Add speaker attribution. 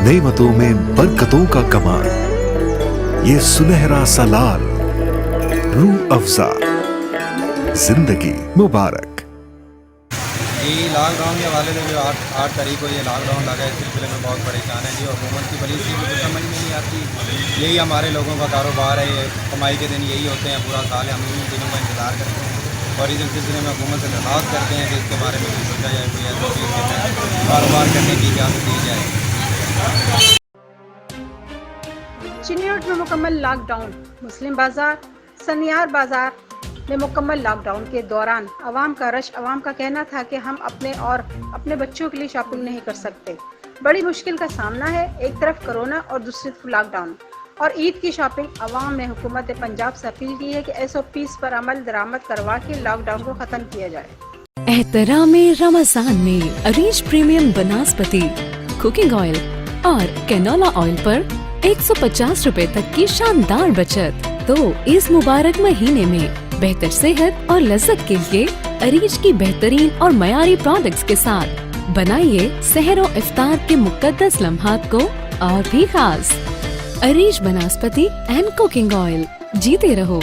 Speaker 1: नेमतों में बरकतों का कमाल, ये सुनहरा सा लाल, रूह अफ़ज़ा, जिंदगी मुबारक।
Speaker 2: जी लॉकडाउन के हवाले से जो 8 तारीख को ये लॉकडाउन लगा है, इस सिलसिले में बहुत परेशान है जी। और हुकूमत की पॉलिसी मुझे समझ में नहीं आती। यही हमारे लोगों का कारोबार है, ये कमाई के दिन यही होते हैं, पूरा साल हम इन दिनों का इंतज़ार करते हैं और इस सिलसिले में हुकूमत से दरख्वास्त करते हैं कि इसके बारे में कुछ सोचा जाए, कोई ऐसी चीज़ जिसमें कारोबार करने की इजाज़त दी जाए।
Speaker 3: चिन्योट में मुकम्मल लॉकडाउन। मुस्लिम बाजार, सनियार बाजार में मुकम्मल लॉकडाउन के दौरान आवाम का रश। आवाम का कहना था कि हम अपने और अपने बच्चों के लिए शॉपिंग नहीं कर सकते। बड़ी मुश्किल का सामना है, एक तरफ कोरोना और दूसरी तरफ लॉकडाउन और ईद की शॉपिंग। आवाम ने हुकूमत पंजाब से अपील की है कि SOPs पर अमल दरामद करवा के लॉकडाउन को खत्म किया जाए।
Speaker 4: एहतराम रमजान में अरीज प्रीमियम बनास्पति कुकिंग ऑयल और कैनोला ऑयल पर 150 रुपए तक की शानदार बचत। तो इस मुबारक महीने में बेहतर सेहत और लज्जत के लिए अरीज की बेहतरीन और मयारी प्रोडक्ट्स के साथ बनाइए सहर और इफ्तार के मुकद्दस लम्हात को और भी खास। अरीज बनास्पति एंड कुकिंग ऑयल, जीते रहो।